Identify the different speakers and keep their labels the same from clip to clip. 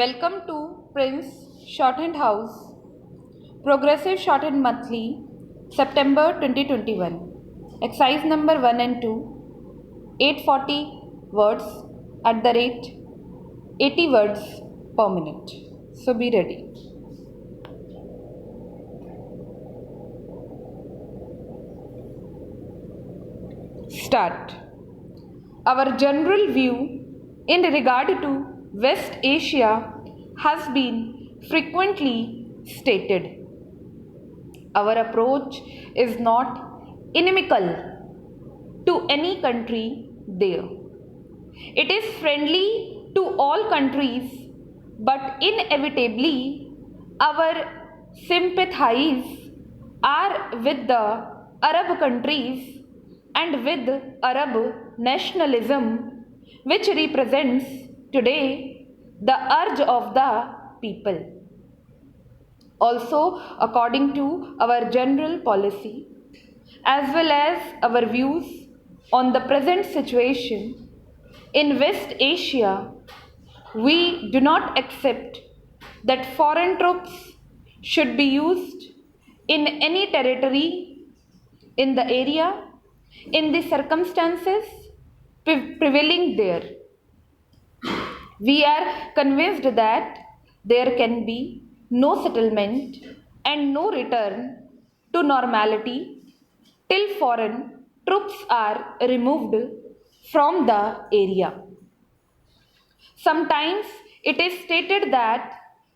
Speaker 1: Welcome to Prince Shorthand House, Progressive Shorthand Monthly, September 2021. Exercise number 1 and 2, 840 words at the rate 80 words per minute. So be ready. Start. Our general view in regard to West Asia has been frequently stated. Our approach is not inimical to any country there. It is friendly to all countries, but inevitably our sympathies are with the Arab countries and with Arab nationalism, which represents today the urge of the people. Also, according to our general policy, as well as our views on the present situation in West Asia, we do not accept that foreign troops should be used in any territory in the area in the circumstances prevailing there. We are convinced that there can be no settlement and no return to normality till foreign troops are removed from the area. Sometimes it is stated that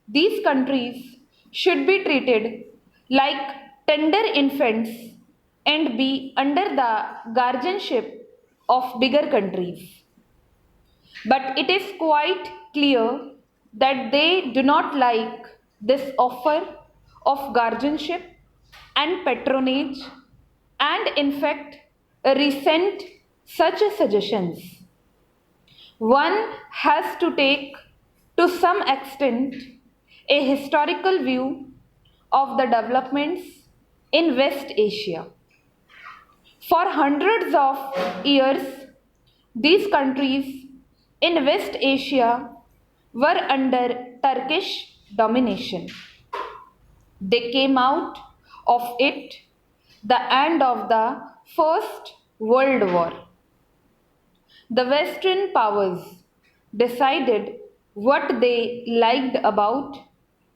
Speaker 1: these countries should be treated like tender infants and be under the guardianship of bigger countries. But it is quite clear that they do not like this offer of guardianship and patronage, and in fact resent such suggestions. One has to take to some extent a historical view of the developments in West Asia. For hundreds of years, these countries in West Asia were under Turkish domination. They came out of it the end of the First World War. The Western powers decided what they liked about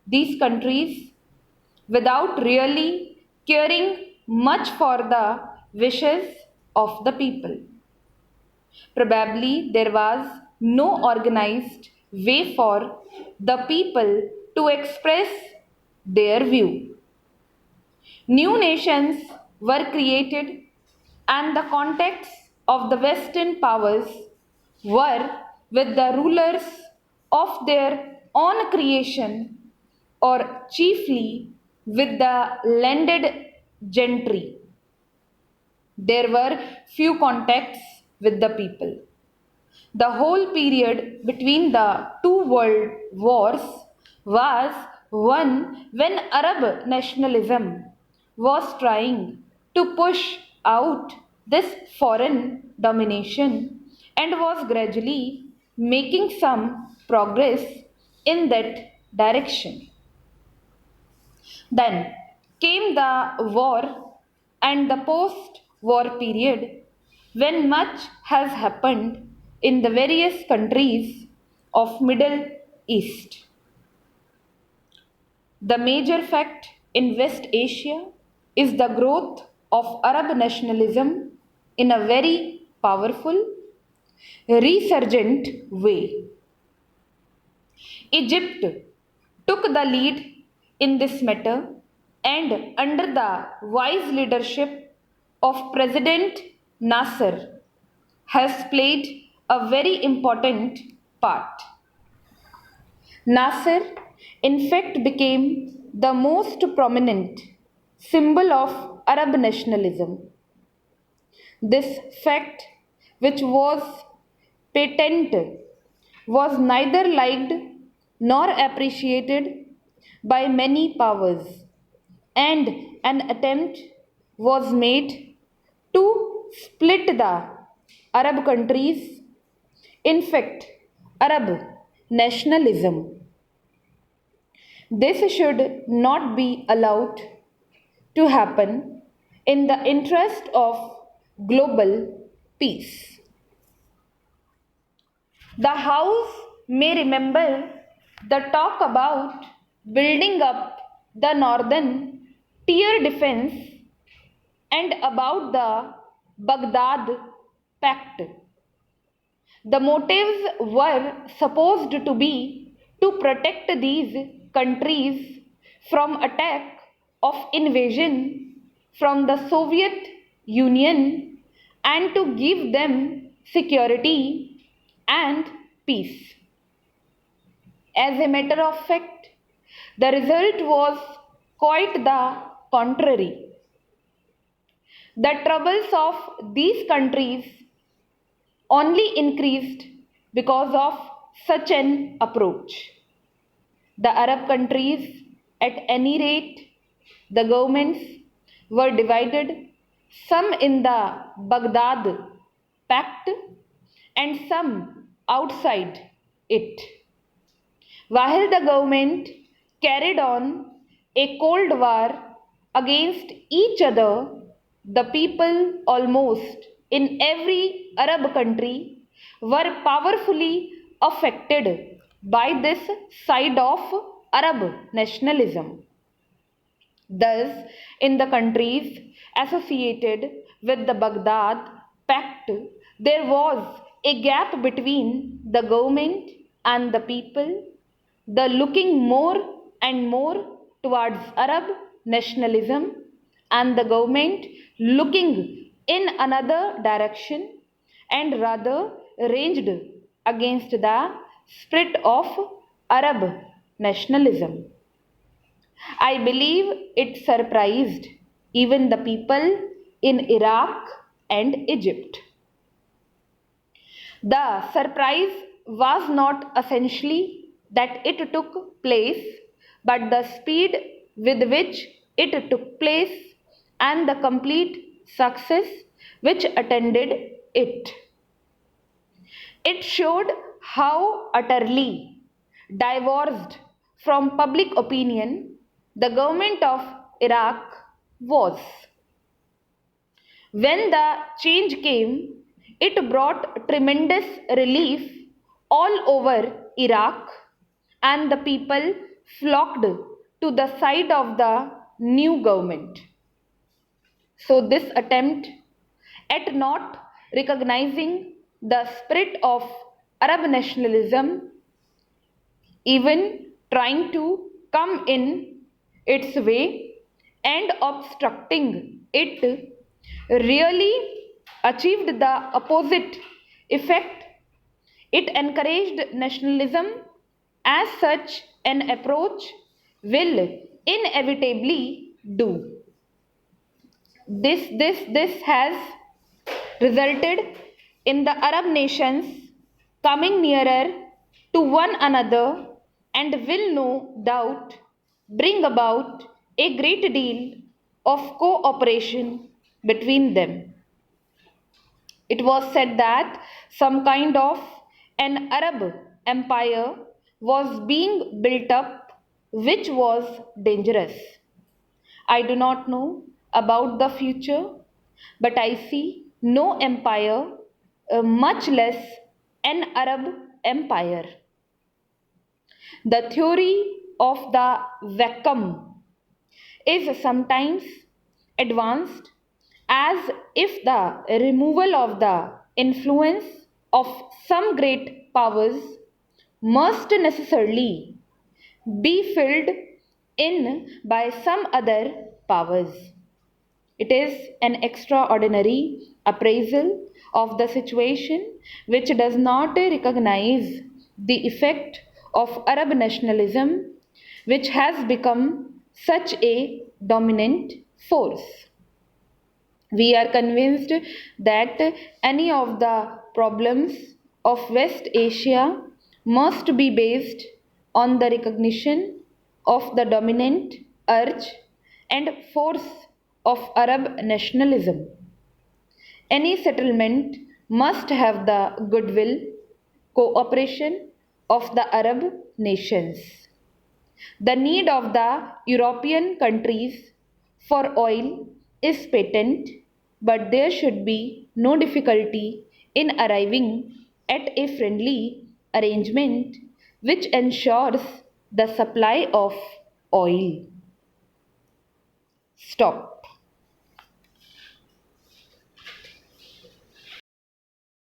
Speaker 1: these countries without really caring much for the wishes of the people. Probably there was no organized way for the people to express their view. New nations were created, and the contacts of the Western powers were with the rulers of their own creation, or chiefly with the landed gentry. There were few contacts with the people. The whole period between the two world wars was one when Arab nationalism was trying to push out this foreign domination and was gradually making some progress in that direction. Then came the war and the post war period, when much has happened in the various countries of Middle East. The major fact in West Asia is the growth of Arab nationalism in a very powerful, resurgent way. Egypt took the lead in this matter, and under the wise leadership of President Nasser has played a very important part. Nasser, in fact, became the most prominent symbol of Arab nationalism. This fact, which was patent, was neither liked nor appreciated by many powers, and an attempt was made to split the Arab countries. In fact, Arab nationalism This should not be allowed to happen in the interest of global peace. The House may remember the talk about building up the northern tier defense and about the Baghdad Pact. The motives were supposed to be to protect these countries from attack of invasion from the Soviet Union and to give them security and peace. As a matter of fact, the result was quite the contrary. The troubles of these countries only increased because of such an approach. The Arab countries, at any rate, the governments were divided, some in the Baghdad Pact and some outside it. While the government carried on a cold war against each other, the people almost in every Arab country were powerfully affected by this side of Arab nationalism. Thus, in the countries associated with the Baghdad Pact, there was a gap between the government and the people, the looking more and more towards Arab nationalism, and the government looking in another direction and rather ranged against the spirit of Arab nationalism. I believe it surprised even the people in Iraq and Egypt. The surprise was not essentially that it took place, but the speed with which it took place and the complete success which attended it. It showed how utterly divorced from public opinion the government of Iraq was. When the change came, it brought tremendous relief all over Iraq, and the people flocked to the side of the new government. So, this attempt at not recognizing the spirit of Arab nationalism, even trying to come in its way and obstructing it, really achieved the opposite effect. It encouraged nationalism, as such an approach will inevitably do. This has resulted in the Arab nations coming nearer to one another and will no doubt bring about a great deal of cooperation between them. It was said that some kind of an Arab empire was being built up, which was dangerous. I do not know about the future, but I see no empire, much less an Arab empire. The theory of the vacuum is sometimes advanced as if the removal of the influence of some great powers must necessarily be filled in by some other powers. It is an extraordinary appraisal of the situation which does not recognize the effect of Arab nationalism, which has become such a dominant force. We are convinced that any of the problems of West Asia must be based on the recognition of the dominant urge and force of Arab nationalism. Any settlement must have the goodwill, cooperation of the Arab nations. The need of the European countries for oil is patent, but there should be no difficulty in arriving at a friendly arrangement which ensures the supply of oil. Stop.